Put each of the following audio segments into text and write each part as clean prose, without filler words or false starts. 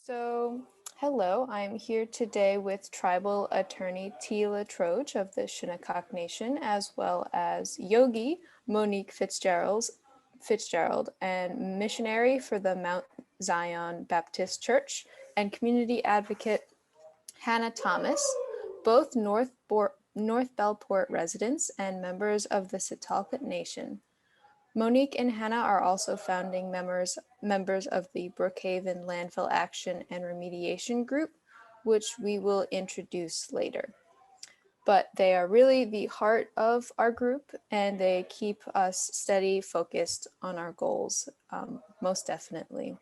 So, hello, I'm here today with tribal attorney Tela Troge of the Shinnecock Nation, as well as yogi Monique Fitzgerald and missionary for the Mount Zion Baptist Church and community advocate Hannah Thomas, both North Bellport residents and members of the Sitalkat Nation. Monique and Hannah are also founding members of the Brookhaven Landfill Action and Remediation Group, which we will introduce later. But they are really the heart of our group, and they keep us steady, focused on our goals, most definitely.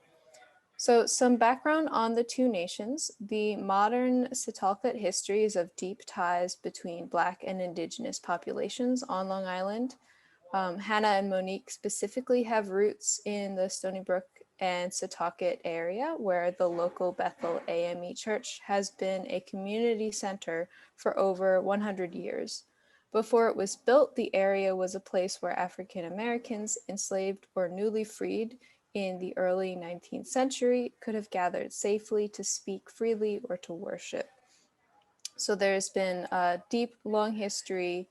So some background on the two nations. The modern Sitalkat history is of deep ties between Black and Indigenous populations on Long Island. Hannah and Monique specifically have roots in the Stony Brook and Setauket area, where the local Bethel AME Church has been a community center for over 100 years. Before it was built, the area was a place where African Americans enslaved or newly freed in the early 19th century could have gathered safely to speak freely or to worship. So there's been a deep, long history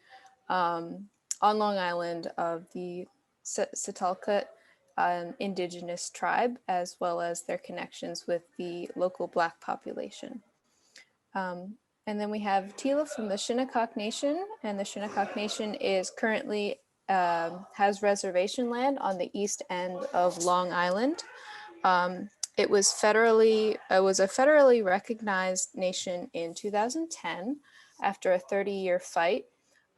on Long Island of the Sitalkat indigenous tribe, as well as their connections with the local Black population. And then we have Tela from the Shinnecock Nation, and the Shinnecock Nation is currently has reservation land on the east end of Long Island. It was a federally recognized nation in 2010 after a 30-year fight.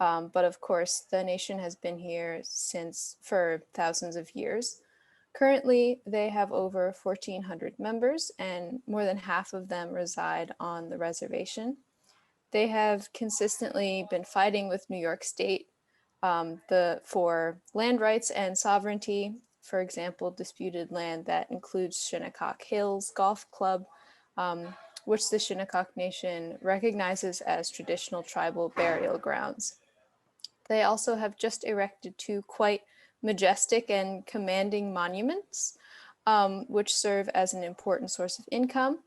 But of course, the nation has been here for thousands of years. Currently, they have over 1,400 members, and more than half of them reside on the reservation. They have consistently been fighting with New York State for land rights and sovereignty. For example, disputed land that includes Shinnecock Hills Golf Club, which the Shinnecock Nation recognizes as traditional tribal burial grounds. They also have just erected two quite majestic and commanding monuments, which serve as an important source of income.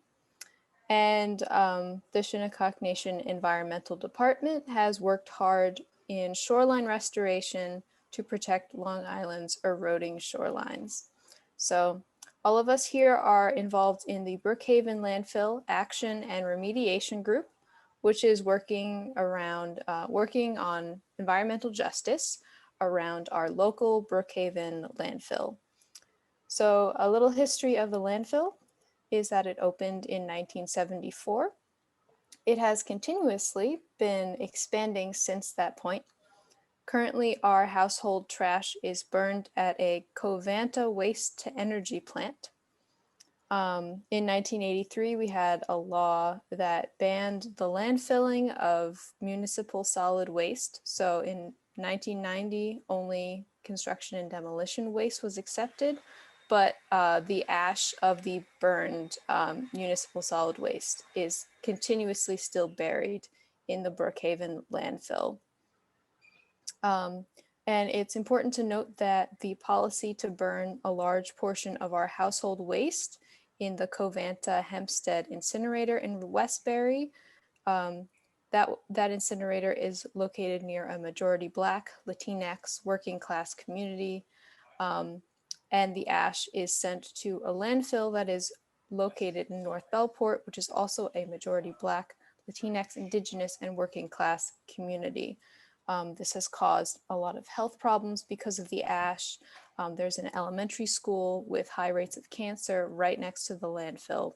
And the Shinnecock Nation Environmental Department has worked hard in shoreline restoration to protect Long Island's eroding shorelines. So all of us here are involved in the Brookhaven Landfill Action and Remediation Group, which is working on environmental justice around our local Brookhaven landfill. So a little history of the landfill is that it opened in 1974. It has continuously been expanding since that point. Currently, our household trash is burned at a Covanta waste-to-energy plant. In 1983, we had a law that banned the landfilling of municipal solid waste. So in 1990, only construction and demolition waste was accepted, but the ash of the burned municipal solid waste is continuously still buried in the Brookhaven landfill. And it's important to note that the policy to burn a large portion of our household waste in the Covanta Hempstead incinerator in Westbury, that incinerator is located near a majority Black, Latinx, working class community. And the ash is sent to a landfill that is located in North Bellport, which is also a majority Black, Latinx, Indigenous, and working class community. This has caused a lot of health problems because of the ash. There's an elementary school with high rates of cancer right next to the landfill.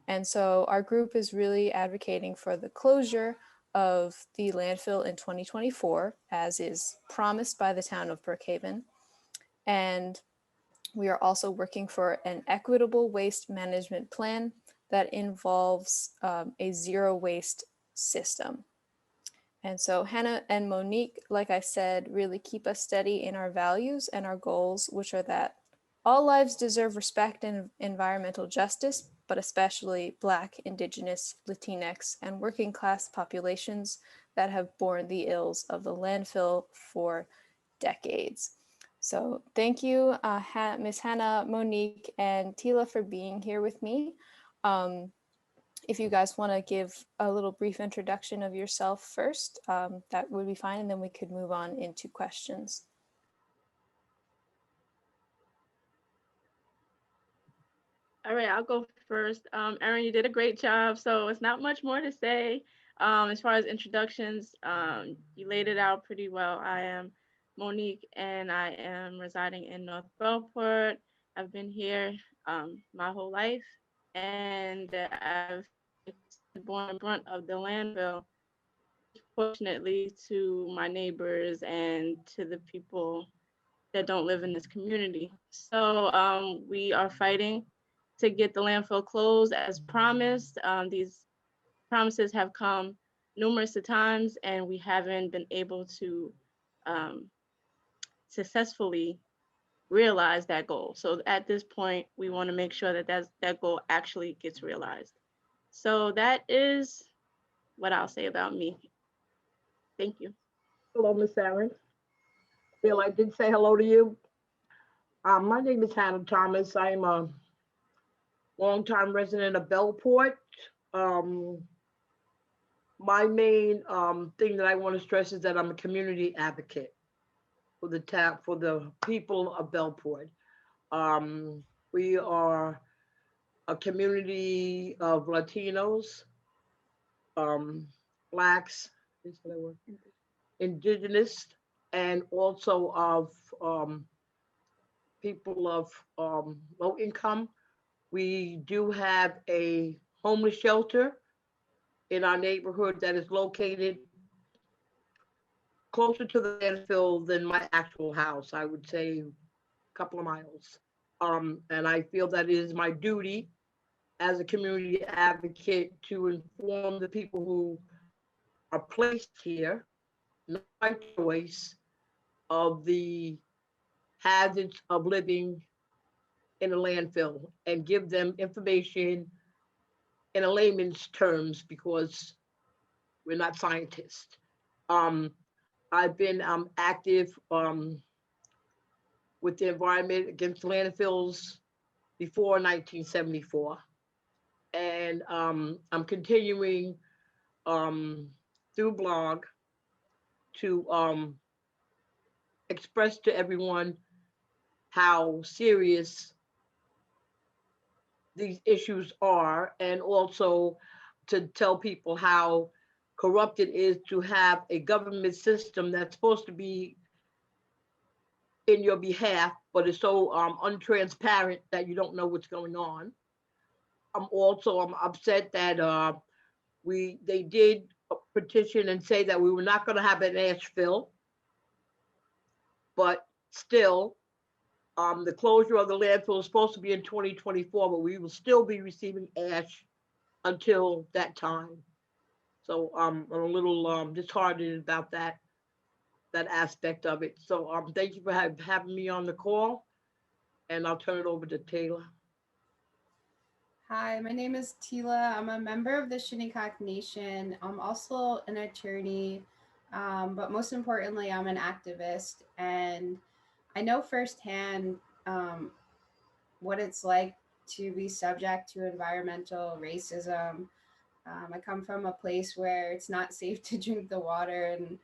And so our group is really advocating for the closure of the landfill in 2024, as is promised by the town of Brookhaven. And we are also working for an equitable waste management plan that involves a zero waste system. And so Hannah and Monique, like I said, really keep us steady in our values and our goals, which are that all lives deserve respect and environmental justice, but especially Black, Indigenous, Latinx, and working class populations that have borne the ills of the landfill for decades. So thank you, Ms. Hannah, Monique, and Tela for being here with me. If you guys want to give a little brief introduction of yourself first, that would be fine, and then we could move on into questions. All right, I'll go first. Erin, you did a great job, so it's not much more to say. As far as introductions, you laid it out pretty well. I am Monique, and I am residing in North Bellport. I've been here my whole life, and I've borne the brunt of the landfill, fortunately, to my neighbors and to the people that don't live in this community. So we are fighting to get the landfill closed as promised. These promises have come numerous of times, and we haven't been able to um, successfully realize that goal. So at this point, we want to make sure that that goal actually gets realized. So that is what I'll say about me. Thank you. Hello, Miss Erin. Bill, I did say hello to you. My name is Hannah Thomas. I'm a longtime resident of Bellport. Um, my main thing that I want to stress is that I'm a community advocate for for the people of Bellport. Um, we are a community of Latinos, um, Blacks, is that a word? Indigenous, and also of people of low income. We do have a homeless shelter in our neighborhood that is located closer to the landfill than my actual house. I would say a couple of miles. And I feel that it is my duty as a community advocate to inform the people who are placed here, not by choice, of the hazards of living in a landfill and give them information in a layman's terms because we're not scientists. Um, I've been active with the environment against landfills before 1974. And I'm continuing through blog to express to everyone how serious these issues are, and also to tell people how corrupt it is to have a government system that's supposed to be in your behalf, but it's so untransparent that you don't know what's going on. I'm upset that they did petition and say that we were not going to have an ash fill, but still, the closure of the landfill is supposed to be in 2024, but we will still be receiving ash until that time. So I'm a little disheartened about that aspect of it. So thank you for having me on the call, and I'll turn it over to Taylor. Hi, my name is Tela. I'm a member of the Shinnecock Nation. I'm also an attorney, but most importantly, I'm an activist. And I know firsthand what it's like to be subject to environmental racism. I come from a place where it's not safe to drink the water. And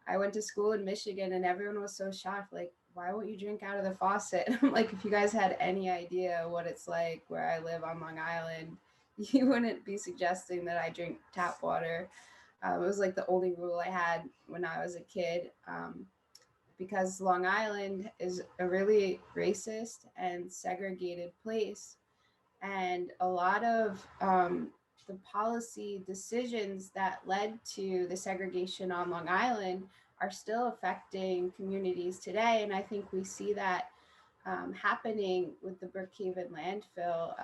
I went to school in Michigan and everyone was so shocked, like, why won't you drink out of the faucet? I'm like, if you guys had any idea what it's like where I live on Long Island, you wouldn't be suggesting that I drink tap water. It was like the only rule I had when I was a kid, because Long Island is a really racist and segregated place. And a lot of the policy decisions that led to the segregation on Long Island are still affecting communities today. And I think we see that happening with the Brookhaven landfill.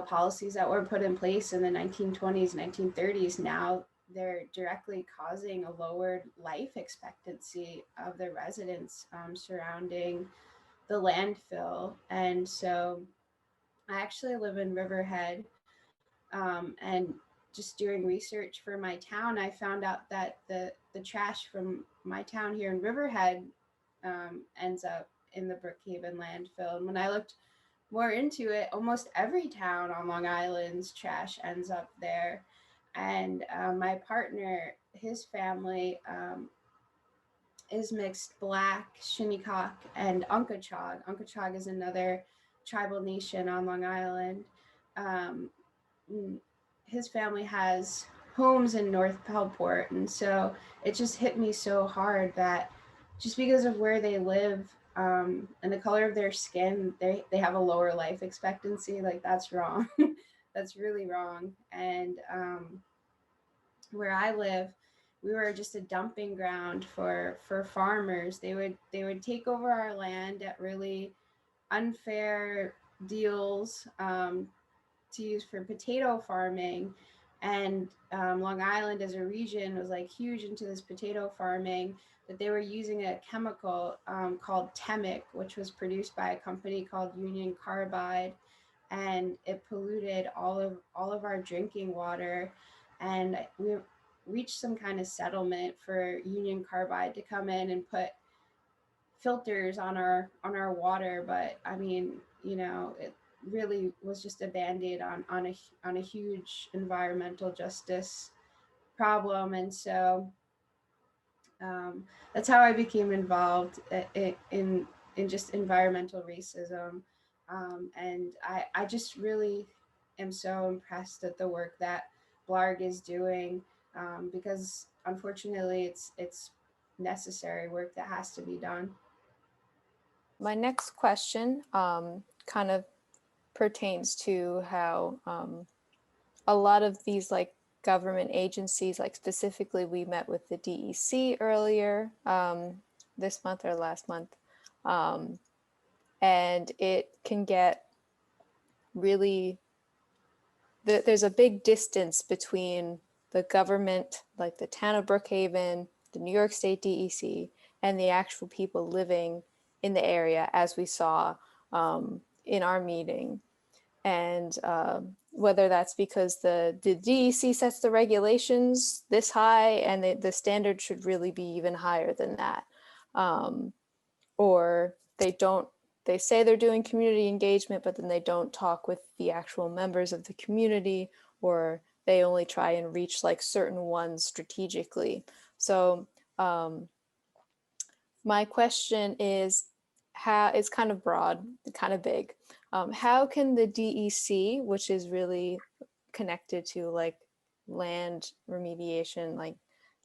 Policies that were put in place in the 1920s, 1930s, now they're directly causing a lowered life expectancy of the residents surrounding the landfill. And so I actually live in Riverhead, and just doing research for my town, I found out that the trash from my town here in Riverhead ends up in the Brookhaven landfill. And when I looked more into it, almost every town on Long Island's trash ends up there. And my partner, his family is mixed Black, Shinnecock, and Unkachog. Unkachog is another tribal nation on Long Island. Um, his family has homes in North Pelport, and so it just hit me so hard that just because of where they live and the color of their skin, they have a lower life expectancy. Like, that's wrong. That's really wrong. And where I live, we were just a dumping ground for farmers. They would take over our land at really unfair deals, to use for potato farming. And Long Island as a region was like huge into this potato farming, but they were using a chemical called Temic, which was produced by a company called Union Carbide, and it polluted all of our drinking water. And we reached some kind of settlement for Union Carbide to come in and put filters on our water, but I mean, it really was just a band-aid on a huge environmental justice problem. And so that's how I became involved in just environmental racism. And I just really am so impressed at the work that Blarg is doing, because unfortunately it's necessary work that has to be done. My next question kind of pertains to how a lot of these like government agencies, like specifically we met with the DEC earlier this month or last month, and it can get really, there's a big distance between the government, like the town of Brookhaven, the New York State DEC, and the actual people living in the area, as we saw in our meeting. And whether that's because the DEC sets the regulations this high and the standard should really be even higher than that. Or they say they're doing community engagement, but then they don't talk with the actual members of the community, or they only try and reach like certain ones strategically. So my question is, how, it's kind of broad, kind of big. How can the DEC, which is really connected to like land remediation, like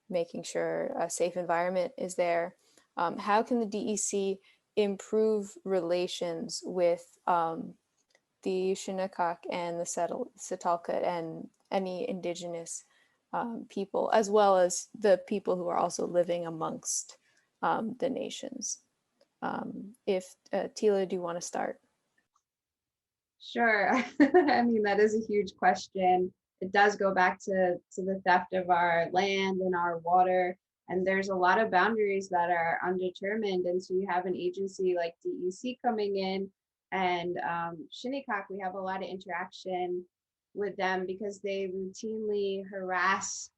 making sure a safe environment is there, how can the DEC improve relations with the Shinnecock and the Setalka and any Indigenous people, as well as the people who are also living amongst the nations? If Tela, do you want to start? Sure. I mean, that is a huge question. It does go back to the theft of our land and our water. And there's a lot of boundaries that are undetermined. And so you have an agency like DEC coming in, and Shinnecock, we have a lot of interaction with them because they routinely harass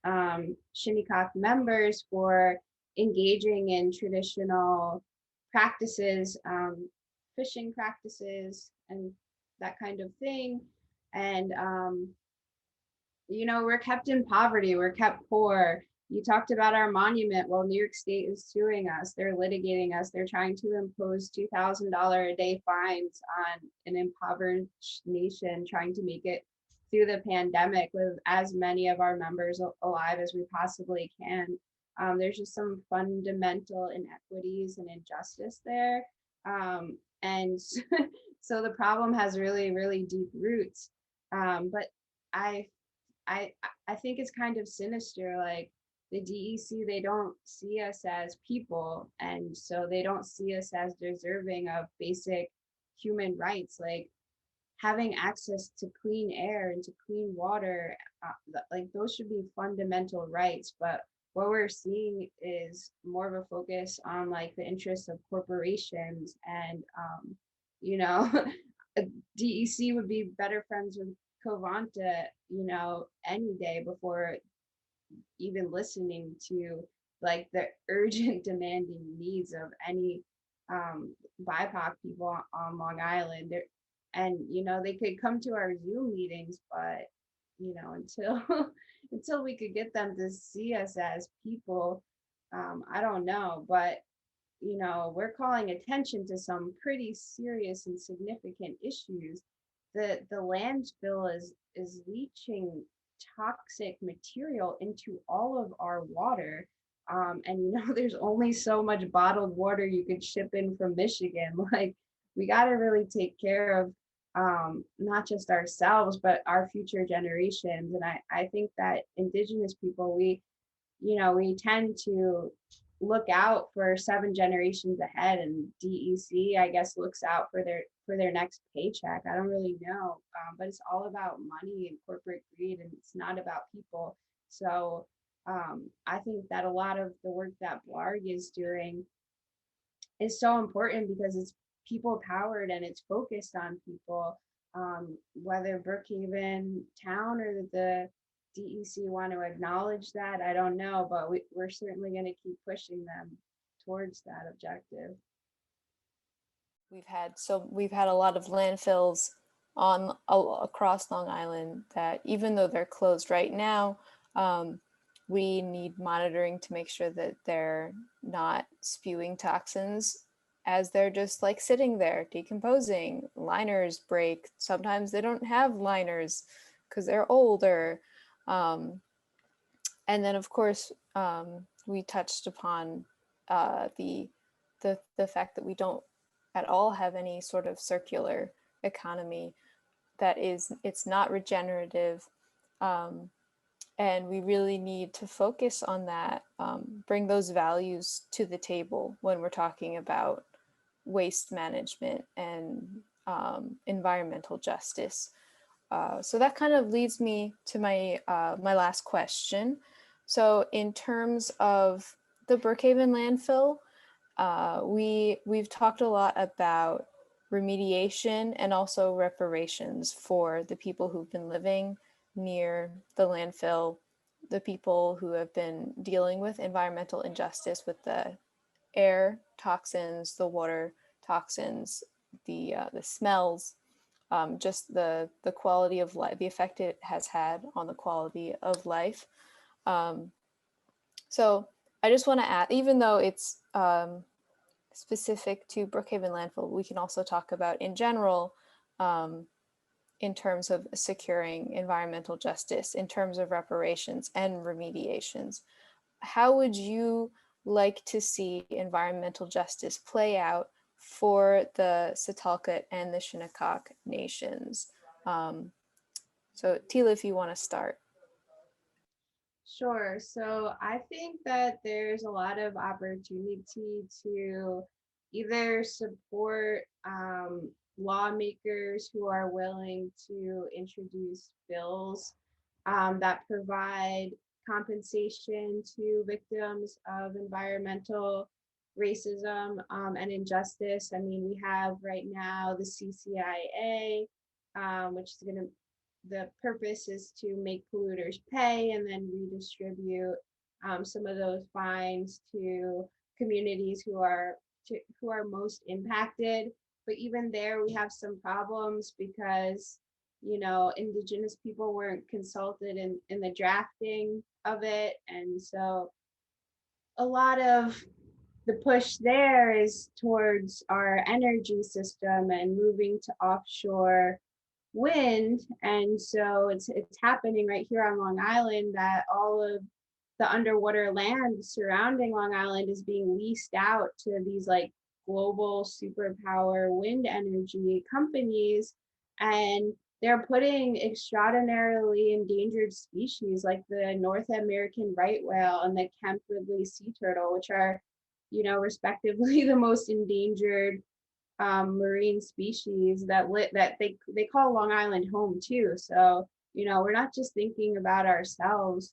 Shinnecock members for engaging in traditional practices, fishing practices, and that kind of thing. And we're kept in poverty, we're kept poor. You talked about our monument. Well, New York State is suing us, they're litigating us, they're trying to impose $2,000 a day fines on an impoverished nation, trying to make it through the pandemic with as many of our members alive as we possibly can. There's just some fundamental inequities and injustice there. And so the problem has really, really deep roots. But I think it's kind of sinister. Like, the DEC, they don't see us as people, and so they don't see us as deserving of basic human rights, like having access to clean air and to clean water. Like, those should be fundamental rights. But what we're seeing is more of a focus on like the interests of corporations. And DEC would be better friends with Covanta, any day before even listening to like the urgent demanding needs of any BIPOC people on Long Island. And they could come to our Zoom meetings, but until until we could get them to see us as people, I don't know. But we're calling attention to some pretty serious and significant issues. The landfill is leaching toxic material into all of our water. And there's only so much bottled water you could ship in from Michigan. Like, we got to really take care of not just ourselves, but our future generations. And I think that Indigenous people, we tend to look out for 7 generations ahead, and DEC, I guess, looks out for their next paycheck. I don't really know, but it's all about money and corporate greed, and it's not about people. So I think that a lot of the work that Blarg is doing is so important because it's people powered and it's focused on people. Whether Brookhaven town or the DEC want to acknowledge that, I don't know, but we're certainly going to keep pushing them towards that objective. We've had a lot of landfills across Long Island that, even though they're closed right now, we need monitoring to make sure that they're not spewing toxins as they're just like sitting there decomposing. Liners break. Sometimes they don't have liners because they're older. And then, of course, we touched upon the fact that we don't at all have any sort of circular economy. It's not regenerative. And we really need to focus on that, bring those values to the table when we're talking about waste management and environmental justice. So that kind of leads me to my last question. So in terms of the Brookhaven landfill, we've talked a lot about remediation and also reparations for the people who've been living near the landfill, the people who have been dealing with environmental injustice with the air toxins, the water toxins, the smells, just the quality of life, the effect it has had on the quality of life. So I just want to add, even though it's specific to Brookhaven landfill, we can also talk about in general, in terms of securing environmental justice, in terms of reparations and remediations. How would you like to see environmental justice play out for the Sitalkat and the Shinnecock nations? So Tela, if you want to start. Sure. So I think that there's a lot of opportunity to either support lawmakers who are willing to introduce bills that provide compensation to victims of environmental racism and injustice. I mean, we have right now the CCIA, which is going to the purpose is to make polluters pay and then redistribute some of those fines to communities who are most impacted. But even there, we have some problems because Indigenous people weren't consulted in the drafting of it, and so a lot of the push there is towards our energy system and moving to offshore wind. And so it's happening right here on Long Island that all of the underwater land surrounding Long Island is being leased out to these like global superpower wind energy companies, and they're putting extraordinarily endangered species like the North American right whale and the Kemp Ridley sea turtle, which are respectively the most endangered marine species that they call Long Island home too. So we're not just thinking about ourselves,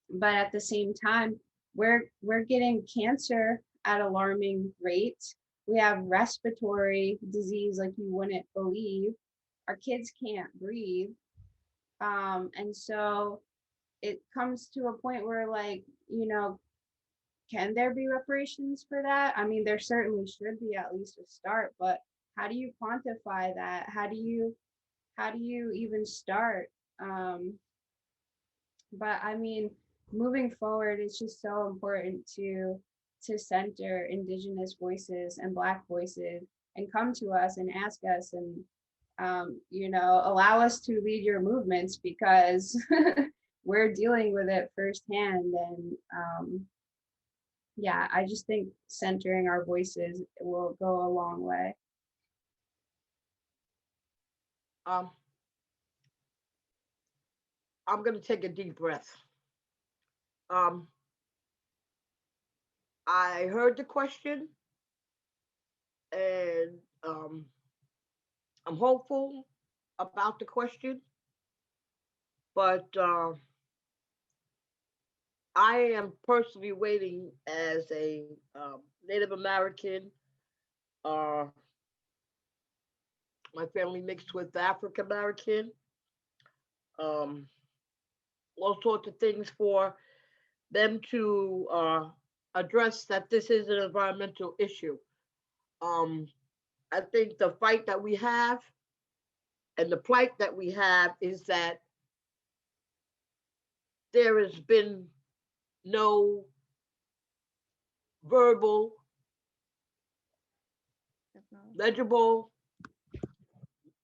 but at the same time, we're getting cancer at alarming rates. We have respiratory disease like you wouldn't believe. Our kids can't breathe, and so it comes to a point where like can there be reparations for that? I mean, there certainly should be at least a start, but how do you quantify that? How do you even start? But I mean, moving forward, it's just so important to center Indigenous voices and Black voices and come to us and ask us and you know, allow us to lead your movements because we're dealing with it firsthand. And yeah, I just think centering our voices will go a long way. Um, I'm gonna take a deep breath. Um, I heard the question, and I'm hopeful about the question, but I am personally waiting as a Native American. Uh, my family mixed with African American. Um, all sorts of things for them to address that this is an environmental issue. Um, I think the fight that we have and the plight that we have is that there has been no verbal, legible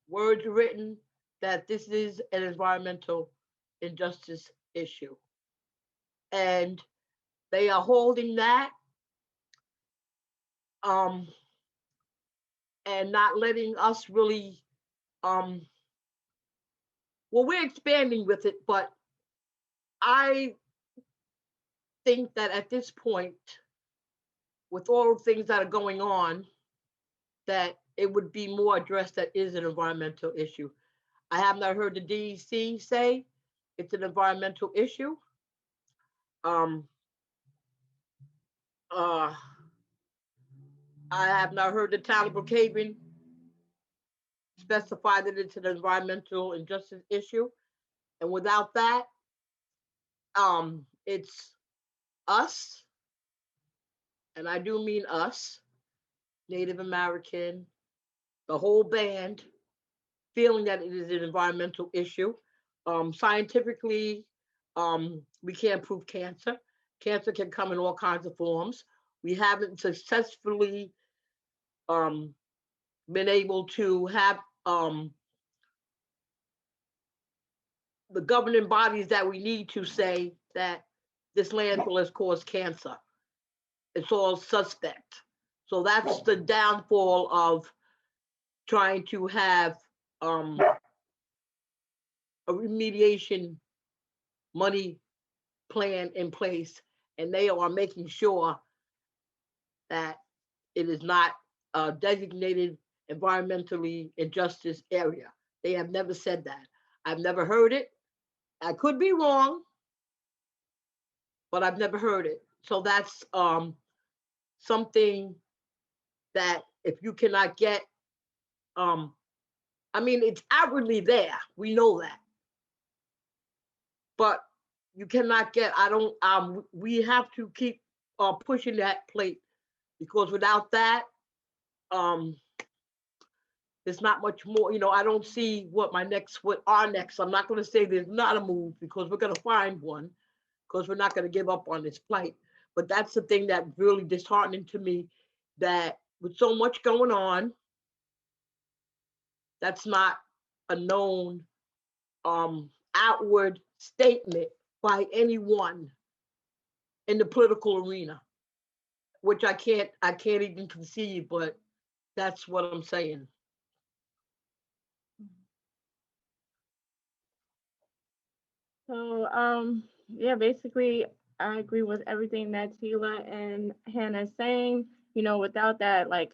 words written that this is an environmental injustice issue. And they are holding that um, and not letting us really, well, we're expanding with it, but I think that at this point, with all the things that are going on, that it would be more addressed that is an environmental issue. I have not heard the DEC say it's an environmental issue. Um, uh, I have not heard the town of Brookhaven specify that it's an environmental injustice issue. And without that, it's us, and I do mean us, Native American, the whole band, feeling that it is an environmental issue. Scientifically, we can't prove cancer. Cancer can come in all kinds of forms. We haven't successfully been able to have the governing bodies that we need to say that this landfill has caused cancer. It's all suspect. So that's the downfall of trying to have a remediation money plan in place, and they are making sure that it is not a designated environmentally injustice area. They have never said that. I've never heard it. I could be wrong, but I've never heard it. So that's something that if you cannot get, I mean, it's outwardly there. We know that, but you cannot get. I don't. We have to keep pushing that plate because without that, um, there's not much more. You know, I don't see what our next. I'm not going to say there's not a move because we're going to find one because we're not going to give up on this plight. But that's the thing that really disheartening to me, that with so much going on, that's not a known outward statement by anyone in the political arena, which I can't even conceive, but that's what I'm saying. So, yeah, basically, I agree with everything that Tela and Hannah is saying. You know, without that, like,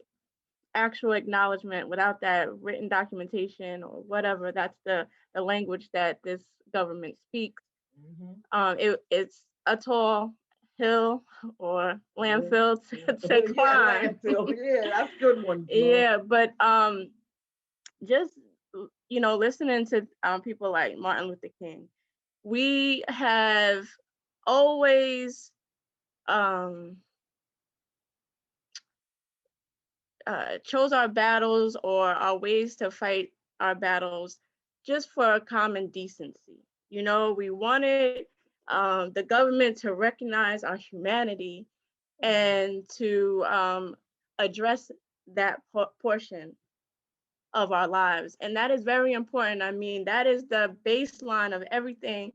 actual acknowledgement, without that written documentation or whatever, that's the language that this government speaks. It's a tall hill or landfill to climb. Yeah, landfill. Yeah, that's a good one. Yeah, but just listening to people like Martin Luther King, we have always chose our battles or our ways to fight our battles just for common decency. You know, we wanted the government to recognize our humanity and to address that portion of our lives. And that is very important. I mean, that is the baseline of everything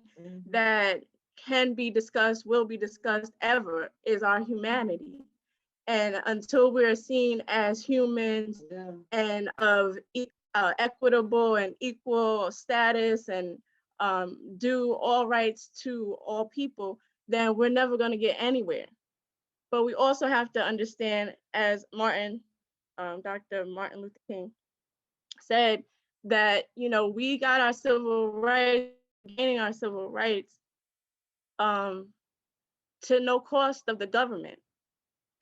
that can be discussed, will be discussed ever, is our humanity. And until we're seen as humans and of equitable and equal status and due all rights to all people, then we're never going to get anywhere. But we also have to understand, as Dr. Martin Luther King said, that, you know, we got our civil rights, gaining our civil rights to no cost of the government.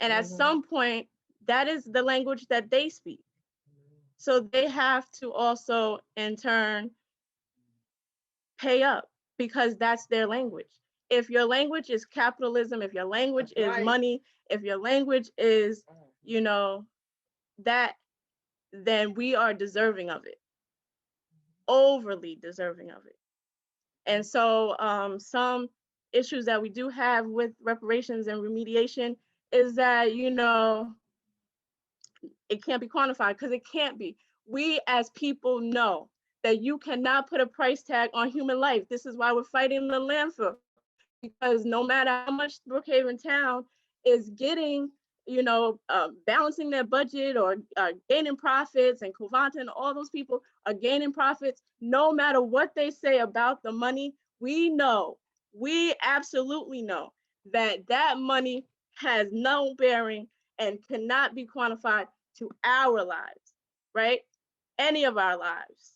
And at some point, that is the language that they speak. So they have to also, in turn, pay up because that's their language. If your language is capitalism, if your language is money, if your language is, you know, that, then we are deserving of it, overly deserving of it. And so some issues that we do have with reparations and remediation is that, you know, it can't be quantified because it can't be. We as people know that you cannot put a price tag on human life. This is why we're fighting the landfill, because no matter how much Brookhaven town is getting, you know, balancing their budget or gaining profits, and Covanta and all those people are gaining profits, no matter what they say about the money, we know, we absolutely know that that money has no bearing and cannot be quantified to our lives, right? Any of our lives.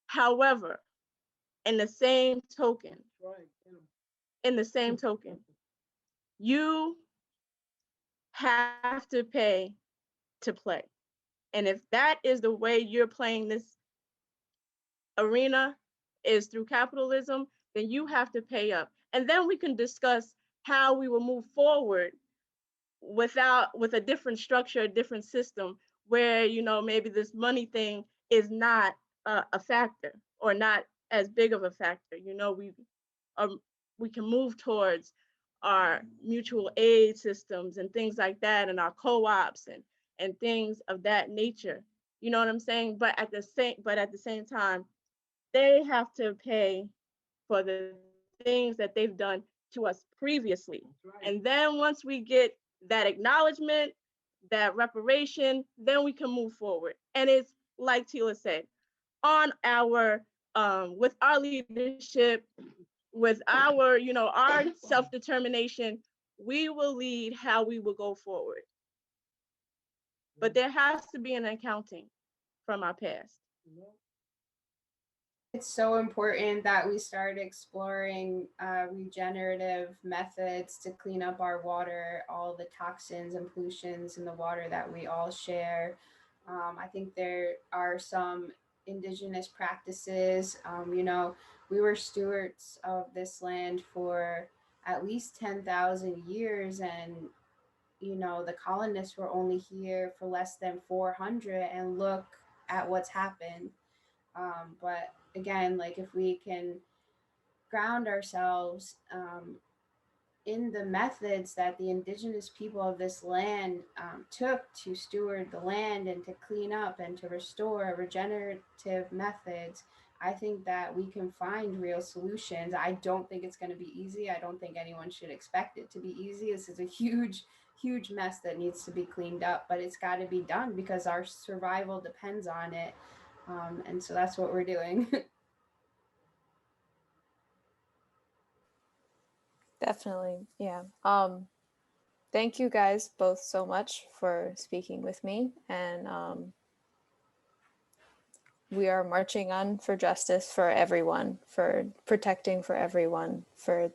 However, in the same token, you have to pay to play. And if that is the way you're playing this arena, is through capitalism, then you have to pay up. And then we can discuss how we will move forward with a different structure, a different system, where, you know, maybe this money thing is not a factor or not as big of a factor. You know, we can move towards our mutual aid systems and things like that, and our co-ops and things of that nature. You know what I'm saying? But at the same time, they have to pay for the things that they've done to us previously. And then once we get that acknowledgement, that reparation, then we can move forward. And it's like Tela said, on our with our leadership, with our, you know, our self-determination, we will lead how we will go forward. But there has to be an accounting from our past. It's so important that we start exploring regenerative methods to clean up our water, all the toxins and pollutions in the water that we all share. I think there are some indigenous practices. You know, we were stewards of this land for at least 10,000 years, and you know, the colonists were only here for less than 400, and look at what's happened. But again, like if we can ground ourselves in the methods that the indigenous people of this land took to steward the land and to clean up and to restore regenerative methods, I think that we can find real solutions. I don't think it's going to be easy. I don't think anyone should expect it to be easy. This is a huge mess that needs to be cleaned up, but it's got to be done because our survival depends on it. And so that's what we're doing. Definitely, yeah. Thank you guys both so much for speaking with me, and we are marching on for justice for everyone, for protecting for everyone, for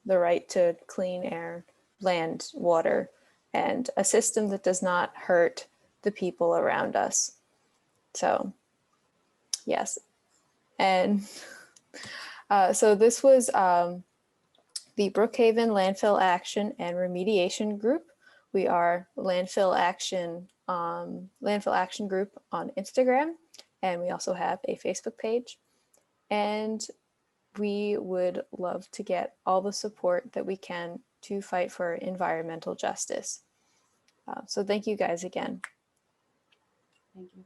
the right to clean air, land, water, and a system that does not hurt the people around us. So, yes. And so this was the Brookhaven Landfill Action and Remediation Group. We are landfill action Landfill Action Group on Instagram, and we also have a Facebook page. And we would love to get all the support that we can to fight for environmental justice. So thank you guys again. Thank you.